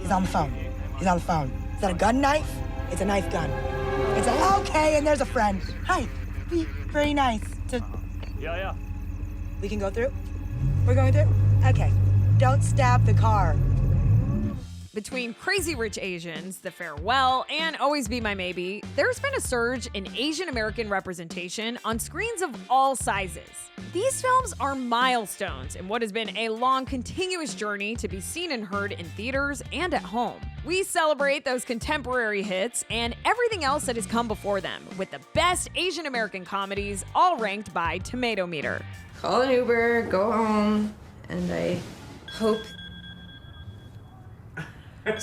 He's on the phone. He's on the phone. Is that a gun knife? It's a knife gun. It's a, okay, and there's a friend. Hi, be very nice to... Yeah. We can go through? We're going through? Okay. Don't stab the car. Between Crazy Rich Asians, The Farewell, and Always Be My Maybe, there's been a surge in Asian American representation on screens of all sizes. These films are milestones in what has been a long, continuous journey to be seen and heard in theaters and at home. We celebrate those contemporary hits and everything else that has come before them with the best Asian American comedies, all ranked by Tomatometer. Call an Uber, go home, and I hope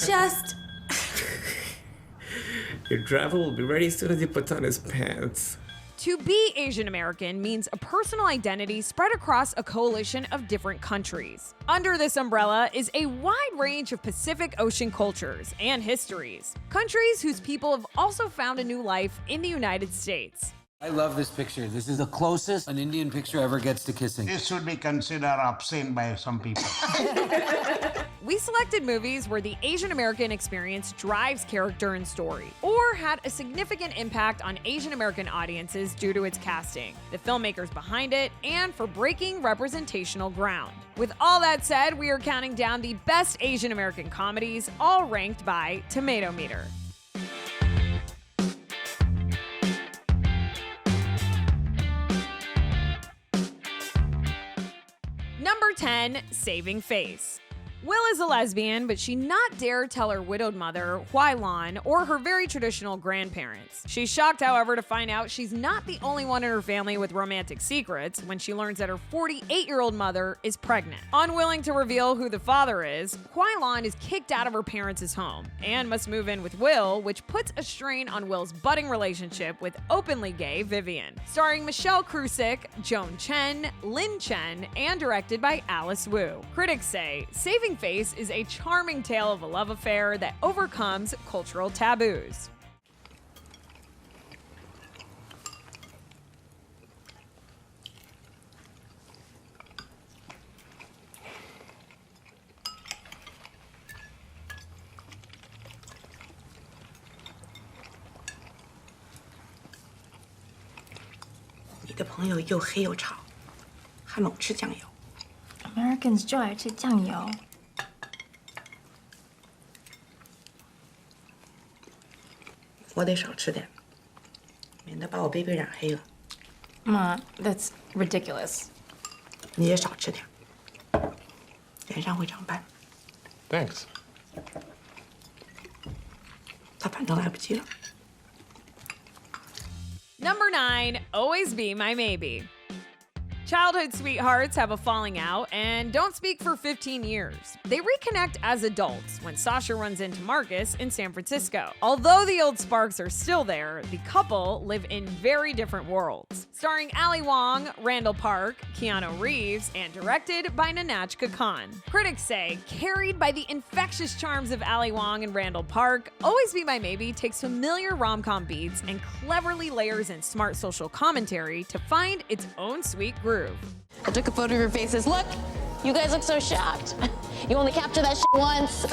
just... Your driver will be ready as soon as he puts on his pants. To be Asian American means a personal identity spread across a coalition of different countries. Under this umbrella is a wide range of Pacific Ocean cultures and histories, countries whose people have also found a new life in the United States. I love this picture. This is the closest an Indian picture ever gets to kissing. This should be considered obscene by some people. We selected movies where the Asian American experience drives character and story, or had a significant impact on Asian American audiences due to its casting, the filmmakers behind it, and for breaking representational ground. With all that said, we are counting down the best Asian American comedies, all ranked by Tomatometer. Number 10, Saving Face. Will is a lesbian, but she not dare tell her widowed mother, Huai Lan, or her very traditional grandparents. She's shocked, however, to find out she's not the only one in her family with romantic secrets when she learns that her 48-year-old mother is pregnant. Unwilling to reveal who the father is, Huai Lan is kicked out of her parents' home and must move in with Will, which puts a strain on Will's budding relationship with openly gay Vivian. Starring Michelle Krusick, Joan Chen, Lin Chen, and directed by Alice Wu. Critics say Saving Face is a charming tale of a love affair that overcomes cultural taboos. You的朋友又黑又吵，还猛吃酱油。Americans 就爱吃酱油。我得少吃点，免得把我杯杯染黑了。Ma, that's ridiculous. 你也少吃点，脸上会长斑。Thanks. 他反正来不及了。Number 9, Always Be My Maybe. Childhood sweethearts have a falling out and don't speak for 15 years. They reconnect as adults when Sasha runs into Marcus in San Francisco. Although the old sparks are still there, the couple live in very different worlds. Starring Ali Wong, Randall Park, Keanu Reeves, and directed by Nanachka Khan. Critics say, carried by the infectious charms of Ali Wong and Randall Park, Always Be My Maybe takes familiar rom-com beats and cleverly layers in smart social commentary to find its own sweet groove. I took a photo of your faces. Look, you guys look so shocked. You only capture that shit once.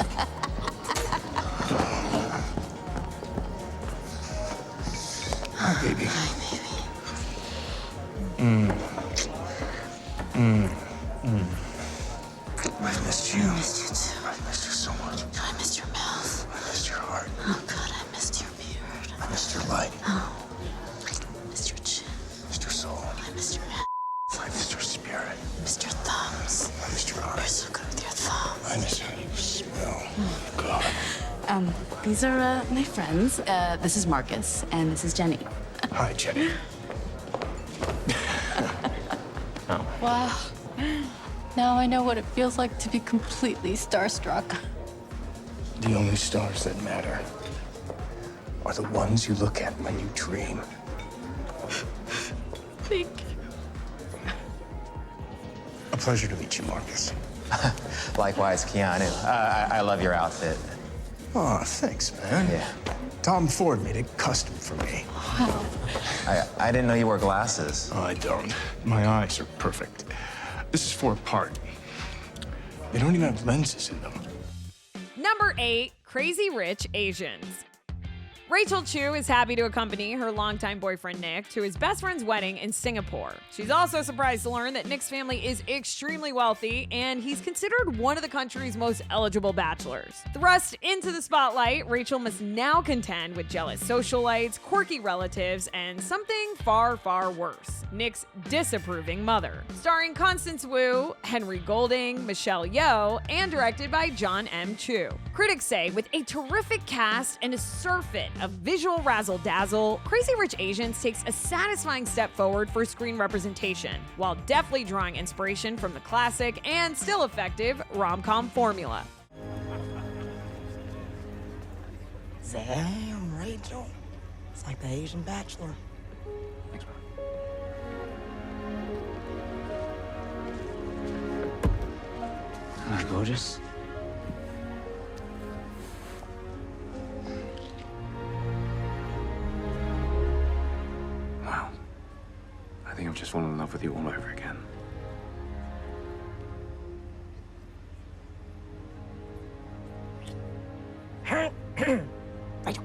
Hi, baby. Hi, baby. I missed you. I missed you too. I missed you so much. I missed your mouth. I missed your heart. Oh, God, I missed your beard. I missed your light. Oh, I missed your chin. I missed your soul. I missed your hand. I missed your spirit. I missed your thumbs. I missed your You're eyes. so good with your thumbs. I miss how you smell. God. These are my friends. This is Marcus, and this is Jenny. Hi, Jenny. Wow. Now I know what it feels like to be completely starstruck. The only stars that matter are the ones you look at when you dream. Thank you. A pleasure to meet you, Marcus. Likewise, Keanu. I love your outfit. Oh, thanks, man. Yeah. Tom Ford made it custom for me. Wow. I didn't know you wore glasses. I don't. My eyes are perfect. This is for a party. They don't even have lenses in them. Number 8, Crazy Rich Asians. Rachel Chu is happy to accompany her longtime boyfriend Nick to his best friend's wedding in Singapore. She's also surprised to learn that Nick's family is extremely wealthy and he's considered one of the country's most eligible bachelors. Thrust into the spotlight, Rachel must now contend with jealous socialites, quirky relatives, and something far, far worse, Nick's disapproving mother. Starring Constance Wu, Henry Golding, Michelle Yeoh, and directed by John M. Chu. Critics say with a terrific cast and a surfeit of visual razzle-dazzle, Crazy Rich Asians takes a satisfying step forward for screen representation, while deftly drawing inspiration from the classic and still effective rom-com formula. Damn, Rachel. It's like the Asian Bachelor. Thanks, man. Isn't that gorgeous? Wow. I think I've just fallen in love with you all over again. Rachel.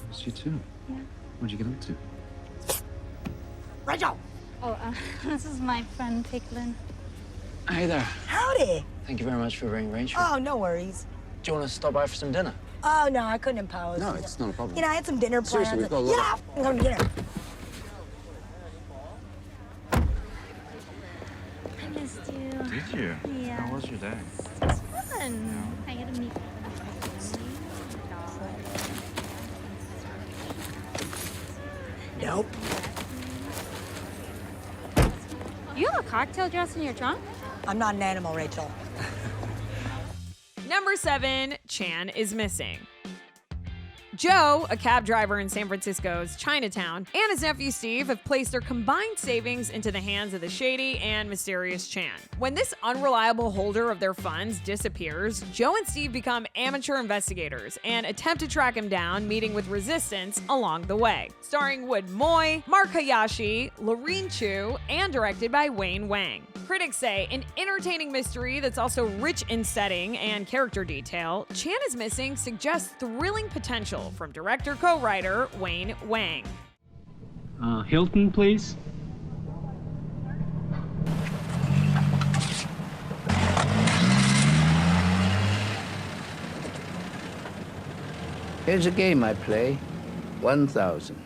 It's you too. Yeah. What'd you get up to? Rachel! Oh, this is my friend Picklin. Hey there. Howdy! Thank you very much for bringing Rachel. Oh, no worries. Do you want to stop by for some dinner? Oh, no, I couldn't impose. No, it's not a problem. You know, I had some dinner plans. Seriously, we've got a lot Yeah, I'm going to dinner. I missed you. Did you? Yeah. How was your day? It's fun. I got to meet. Nope. You have a cocktail dress in your trunk? I'm not an animal, Rachel. Number 7, Chan is missing. Joe, a cab driver in San Francisco's Chinatown, and his nephew Steve have placed their combined savings into the hands of the shady and mysterious Chan. When this unreliable holder of their funds disappears, Joe and Steve become amateur investigators and attempt to track him down, meeting with resistance along the way. Starring Wood Moy, Mark Hayashi, Lorene Chu, and directed by Wayne Wang. Critics say an entertaining mystery that's also rich in setting and character detail, Chan is Missing suggests thrilling potential from director-co-writer Wayne Wang. Hilton, please. Here's a game I play. 1,000,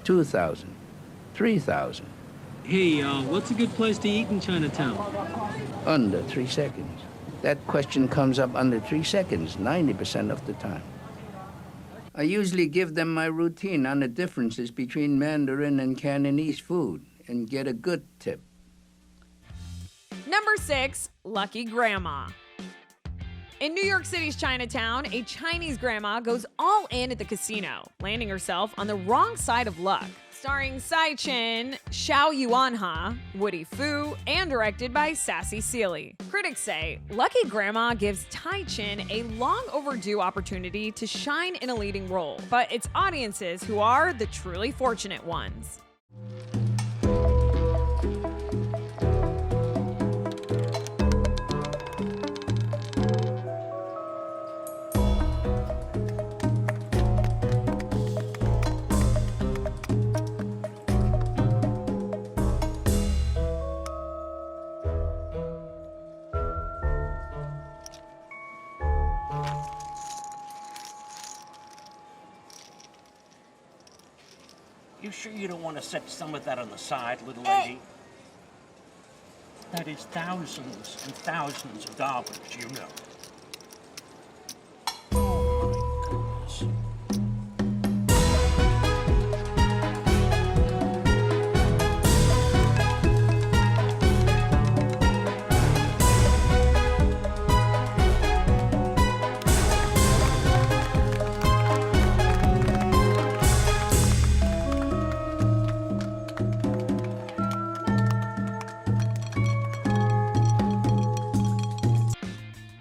2,000, 3,000. Hey, what's a good place to eat in Chinatown? Under 3 seconds. That question comes up under 3 seconds, 90% of the time. I usually give them my routine on the differences between Mandarin and Cantonese food and get a good tip. Number 6, Lucky Grandma. In New York City's Chinatown, a Chinese grandma goes all in at the casino, landing herself on the wrong side of luck. Starring Sai Chin, Xiao Yuanha, Woody Fu, and directed by Sassy Sealy. Critics say Lucky Grandma gives Tai Chin a long overdue opportunity to shine in a leading role, but it's audiences who are the truly fortunate ones. You sure you don't want to set some of that on the side, little lady? That is thousands and thousands of dollars, you know.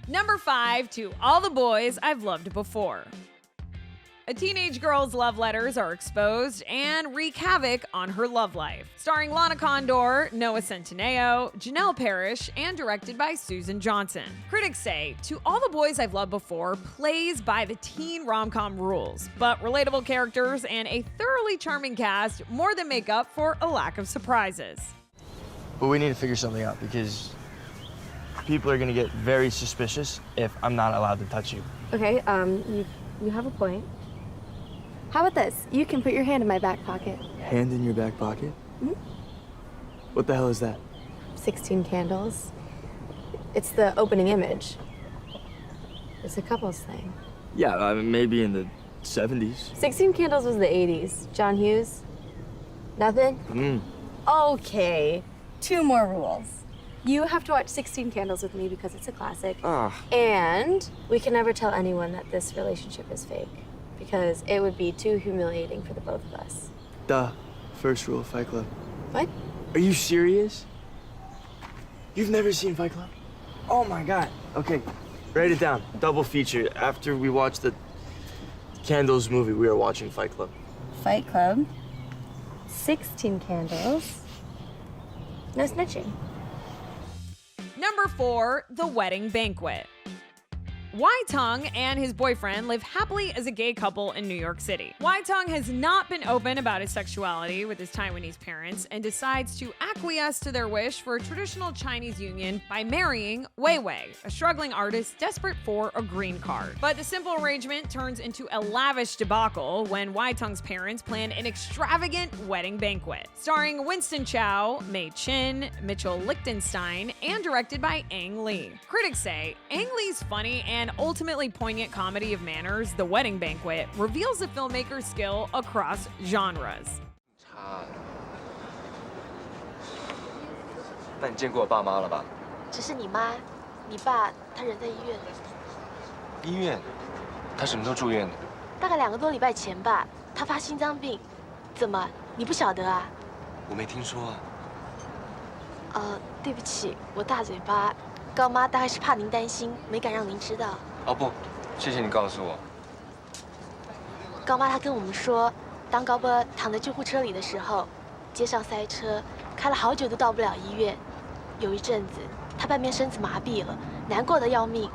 Number 5, To All the Boys I've Loved Before. A teenage girl's love letters are exposed and wreak havoc on her love life. Starring Lana Condor, Noah Centineo, Janelle Parrish, and directed by Susan Johnson. Critics say, To All the Boys I've Loved Before plays by the teen rom-com rules, but relatable characters and a thoroughly charming cast more than make up for a lack of surprises. But we need to figure something out because people are gonna get very suspicious if I'm not allowed to touch you. Okay, you have a point. How about this? You can put your hand in my back pocket. Hand in your back pocket? Mm-hmm. What the hell is that? 16 candles. It's the opening image. It's a couples thing. Yeah, I mean, maybe in the 70s. 16 candles was the 80s. John Hughes? Nothing? Okay, 2 more rules. You have to watch 16 Candles with me because it's a classic. And we can never tell anyone that this relationship is fake because it would be too humiliating for the both of us. Duh. First rule of Fight Club. What? Are you serious? You've never seen Fight Club? Oh my God. Okay, write it down. Double feature. After we watch the Candles movie, we are watching Fight Club. Fight Club, 16 Candles, no snitching. Number 4, The Wedding Banquet. Wai Tung and his boyfriend live happily as a gay couple in New York City. Wai Tung has not been open about his sexuality with his Taiwanese parents and decides to acquiesce to their wish for a traditional Chinese union by marrying Wei Wei, a struggling artist desperate for a green card. But the simple arrangement turns into a lavish debacle when Wai Tung's parents plan an extravagant wedding banquet. Starring Winston Chow, Mei Chin, Mitchell Lichtenstein, and directed by Ang Lee. Critics say Ang Lee's funny and ultimately poignant comedy of manners, The Wedding Banquet, reveals the filmmaker's skill across genres. 那你见过我爸妈了吧？只是你妈，你爸他人在医院里，医院？他什么时候住院的？大概2个多礼拜前吧。他发心脏病，怎么你不晓得啊？我没听说啊。对不起，我大嘴巴。高妈大概是怕您担心，没敢让您知道。哦不，谢谢你告诉我。高妈她跟我们说，当高波躺在救护车里的时候，街上塞车，开了好久都到不了医院。有一阵子，她半边身子麻痹了，难过的要命，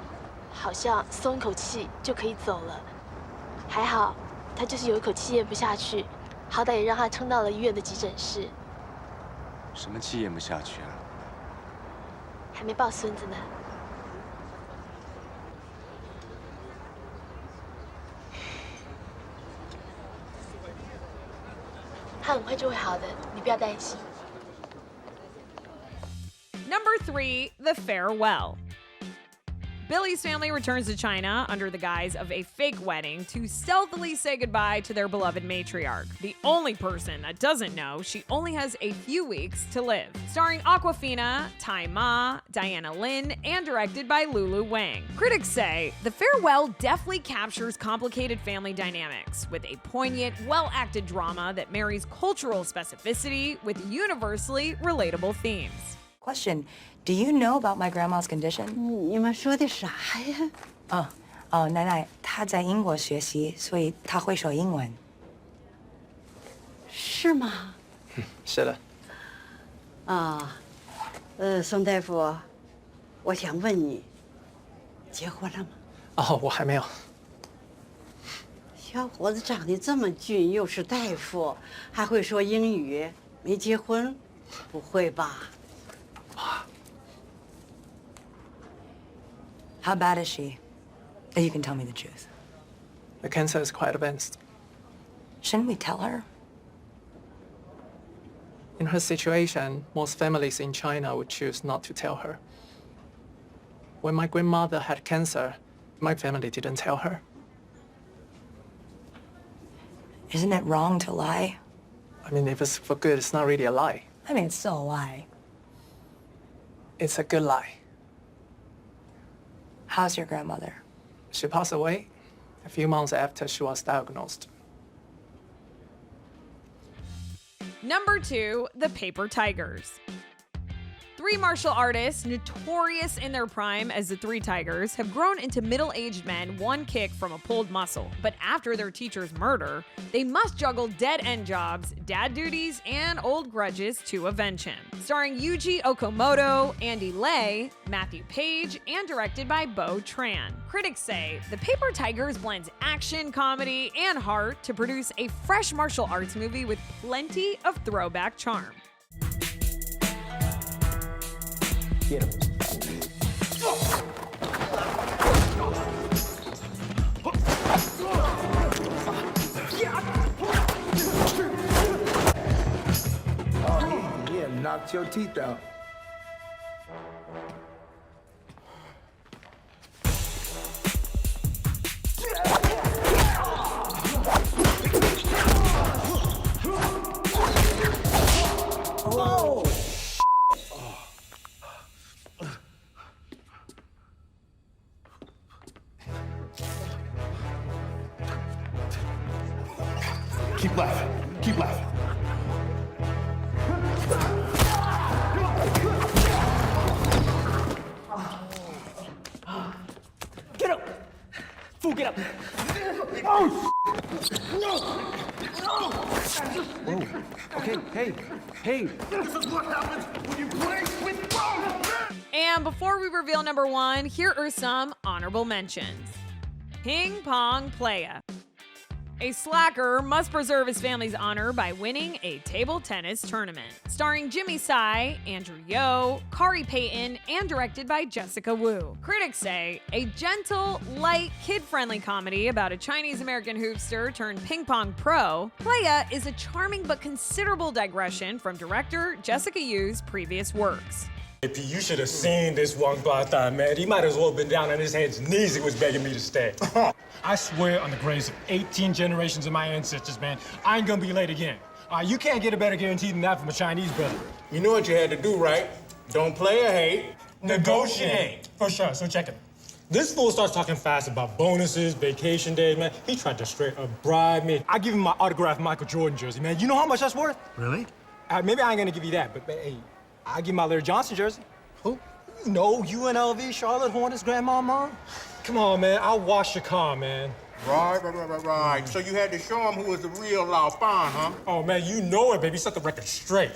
好像松一口气就可以走了。还好，她就是有一口气咽不下去，好歹也让她撑到了医院的急诊室。什么气咽不下去啊？还没抱孙子呢。他很快就会好的，你不要担心。Number 3, The Farewell. Billy's family returns to China under the guise of a fake wedding to stealthily say goodbye to their beloved matriarch, the only person that doesn't know she only has a few weeks to live. Starring Awkwafina, Tai Ma, Diana Lin, and directed by Lulu Wang. Critics say The Farewell deftly captures complicated family dynamics with a poignant, well-acted drama that marries cultural specificity with universally relatable themes. Question, do you know about my grandma's condition? 你们说的啥呀？奶奶她在英国学习，所以她会说英文。是吗？是的。宋大夫，我想问你，结婚了吗？我还没有。小伙子长得这么俊，又是大夫，还会说英语，没结婚？不会吧？ How bad is she? You can tell me the truth. The cancer is quite advanced. Shouldn't we tell her? In her situation, most families in China would choose not to tell her. When my grandmother had cancer, my family didn't tell her. Isn't it wrong to lie? I mean, if it's for good, it's not really a lie. I mean, it's still a lie. It's a good lie. How's your grandmother? She passed away a few months after she was diagnosed. Number 2, The Paper Tigers. Three martial artists, notorious in their prime as the Three Tigers, have grown into middle-aged men one kick from a pulled muscle. But after their teacher's murder, they must juggle dead-end jobs, dad duties, and old grudges to avenge him. Starring Yuji Okamoto, Andy Lay, Matthew Page, and directed by Bo Tran. Critics say The Paper Tigers blends action, comedy, and heart to produce a fresh martial arts movie with plenty of throwback charm. Get him. Oh, yeah, knocked your teeth out. Keep laughing. Keep laughing. Get up! Fool, get up! Oh! No! Whoa. Okay, hey. This is what happens when you play with Pong! And before we reveal number one, here are some honorable mentions. Ping Pong Playa. A slacker must preserve his family's honor by winning a table tennis tournament. Starring Jimmy Tsai, Andrew Yeoh, Kari Payton, and directed by Jessica Wu. Critics say a gentle, light, kid-friendly comedy about a Chinese-American hoopster turned ping pong pro, Playa is a charming but considerable digression from director Jessica Yu's previous works. You should have seen this one Guatan, man. He might as well have been down on his hands and knees. He was begging me to stay. I swear on the graves of 18 generations of my ancestors, man, I ain't gonna be late again. You can't get a better guarantee than that from a Chinese brother. You know what you had to do, right? Don't play or hate. Negotiate. For sure, so check it. This fool starts talking fast about bonuses, vacation days, man. He tried to straight up bribe me. I give him my autographed Michael Jordan jersey, man. You know how much that's worth? Really? Maybe I ain't gonna give you that, but hey, I'll give my Larry Johnson jersey. Who? No, UNLV, Charlotte Hornets, grandmama. Come on, man. I'll wash your car, man. Right. So you had to show him who was the real Lao Fan, huh? Oh, man, you know it, baby. Set the record straight.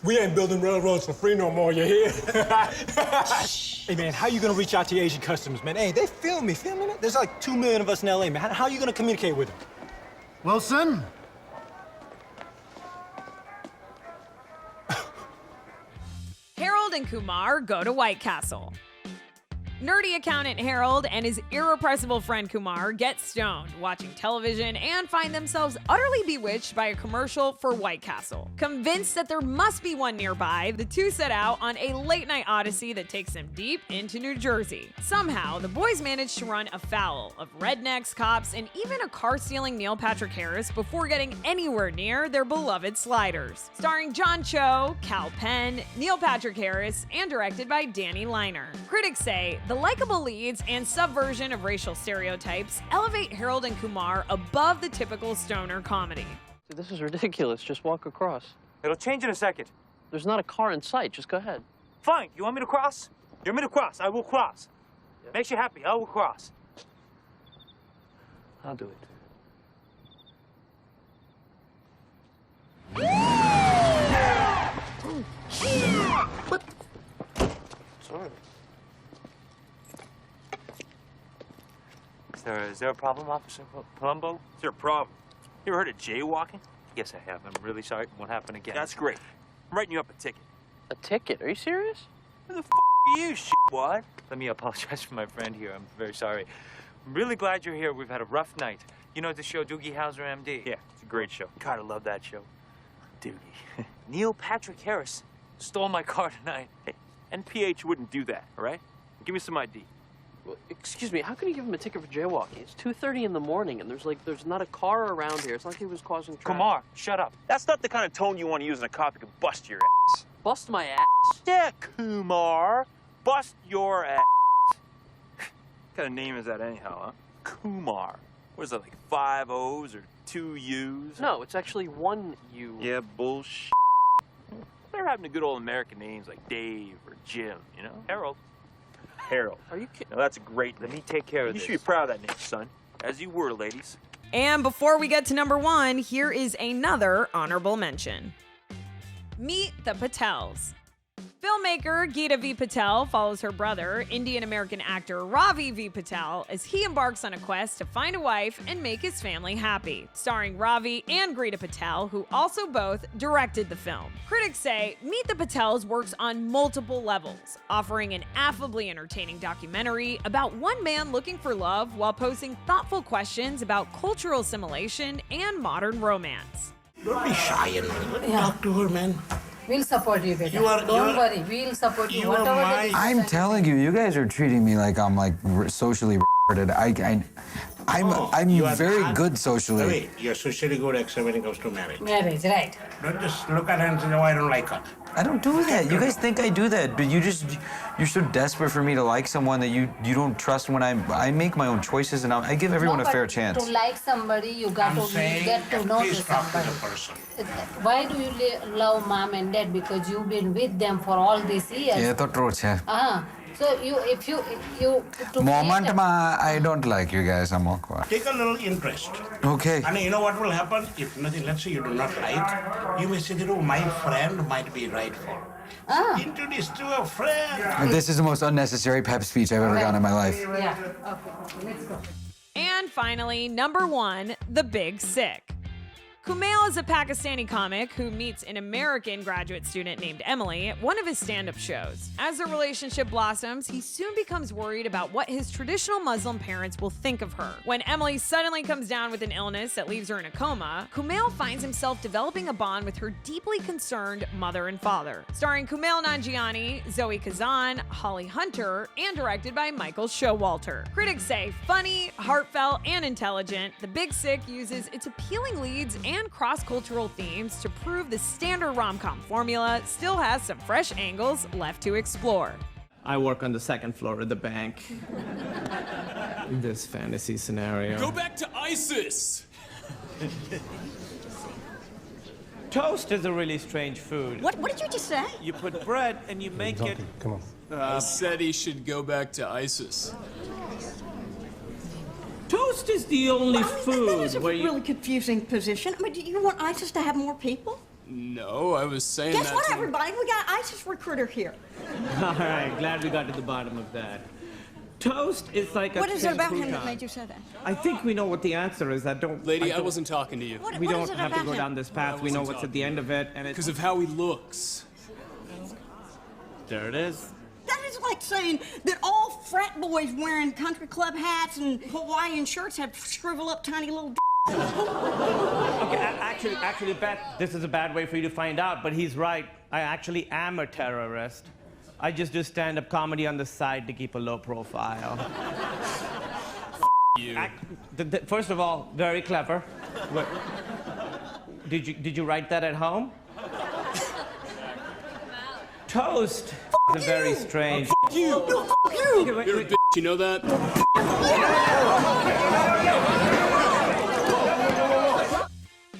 We ain't building railroads for free no more, you hear? Hey, man, how you gonna reach out to your Asian customers, man? Hey, they feel me, feeling it? There's like 2 million of us in LA, man. How you gonna communicate with them? Wilson? Harold and Kumar go to White Castle. Nerdy accountant Harold and his irrepressible friend Kumar get stoned, watching television, and find themselves utterly bewitched by a commercial for White Castle. Convinced that there must be one nearby, the two set out on a late-night odyssey that takes them deep into New Jersey. Somehow, the boys manage to run afoul of rednecks, cops, and even a car-stealing Neil Patrick Harris before getting anywhere near their beloved sliders. Starring John Cho, Cal Penn, Neil Patrick Harris, and directed by Danny Liner. Critics say the likable leads and subversion of racial stereotypes elevate Harold and Kumar above the typical stoner comedy. Dude, this is ridiculous. Just walk across. It'll change in a second. There's not a car in sight. Just go ahead. Fine. You want me to cross? You want me to cross? I will cross. Yeah. Makes you happy. I will cross. I'll do it. What? Sorry. Is there a problem, Officer Palumbo? Is there a problem? You ever heard of jaywalking? Yes, I have. I'm really sorry. It won't happen again. That's great. I'm writing you up a ticket. A ticket? Are you serious? Who the f are you, shitwad? Let me apologize for my friend here. I'm very sorry. I'm really glad you're here. We've had a rough night. You know the show Doogie Howser, MD? Yeah, it's a great show. God, I love that show. Doogie. Neil Patrick Harris stole my car tonight. Hey, NPH wouldn't do that, all right? Give me some ID. Well, excuse me, how can you give him a ticket for jaywalking? It's 2:30 in the morning, and there's not a car around here. It's not like he was causing traffic. Kumar, shut up. That's not the kind of tone you want to use in a cop who can bust your ass. Bust my ass? Yeah, Kumar. Bust your ass. What kind of name is that anyhow, huh? Kumar. What is that, like 5 O's or 2 U's? No, it's actually 1 U. Yeah, bullshit. Whatever happened to good old American names like Dave or Jim, you know? Harold. Harold. Are you kidding? No, that's a great name. Let me take care of You this. should be proud of that name, son. As you were, ladies. And before we get to number 1, here is another honorable mention. Meet the Patels. Filmmaker Geeta V. Patel follows her brother, Indian American actor Ravi V. Patel, as he embarks on a quest to find a wife and make his family happy. Starring Ravi and Geeta Patel, who also both directed the film. Critics say Meet the Patels works on multiple levels, offering an affably entertaining documentary about one man looking for love while posing thoughtful questions about cultural assimilation and modern romance. Don't be shy and talk to her, man. We'll support you, baby. Don't worry, we'll support you. I'm telling you, you guys are treating me like I'm like socially retarded. I'm very good socially. Wait, you're socially good except when it comes to marriage. Marriage, right. Don't just look at her and say, oh, I don't like her. I don't do that. You guys think I do that, but you're so desperate for me to like someone that you don't trust when I make my own choices and I give everyone a fair chance. To like somebody, you got to get to know somebody. Why do you love mom and dad? Because you've been with them for all these years. Yeah, to true है. So if you Moment I don't like you guys. I'm awkward. Take a little interest. Okay. And you know what will happen? If nothing, let's say you do not like, you may say, oh, my friend might be right for her. Introduce to a friend. This is the most unnecessary pep speech I've ever gotten in my life. Yeah, okay, let's go. And finally, number 1, The Big Sick. Kumail is a Pakistani comic who meets an American graduate student named Emily at one of his stand-up shows. As their relationship blossoms, he soon becomes worried about what his traditional Muslim parents will think of her. When Emily suddenly comes down with an illness that leaves her in a coma, Kumail finds himself developing a bond with her deeply concerned mother and father. Starring Kumail Nanjiani, Zoe Kazan, Holly Hunter, and directed by Michael Showalter. Critics say funny, heartfelt, and intelligent, The Big Sick uses its appealing leads and cross-cultural themes to prove the standard rom-com formula still has some fresh angles left to explore. I work on the second floor of the bank. This fantasy scenario. Go back to ISIS! Toast is a really strange food. What did you just say? You put bread and you make it... Come on. I said he should go back to ISIS. Toast is the only food That is a where really confusing position. I mean, do you want ISIS to have more people? No, I was saying Guess that what, to- everybody? We got an ISIS recruiter here. All right, glad we got to the bottom of that. Toast is like a... What is it about him crouton. that made you say that? I think we know what the answer is. Lady, I wasn't talking to you. We what don't is it have to about go him? down this path. We know what's at the end of it, and it's... Because of how he looks. There it is. That is like saying that all frat boys wearing country club hats and Hawaiian shirts have shrivel up tiny little Okay, actually, Beth, this is a bad way for you to find out, but he's right. I actually am a terrorist. I just do stand-up comedy on the side to keep a low profile. You. First of all, very clever. What, did you write that at home? Toast is a very strange... Fuck you! No, fuck you! Okay, wait, You're a bitch, you know that?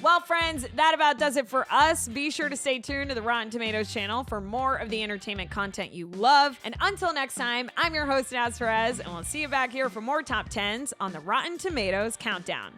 Well, friends, that about does it for us. Be sure to stay tuned to the Rotten Tomatoes channel for more of the entertainment content you love. And until next time, I'm your host, Naz Perez, and we'll see you back here for more top 10s on the Rotten Tomatoes Countdown.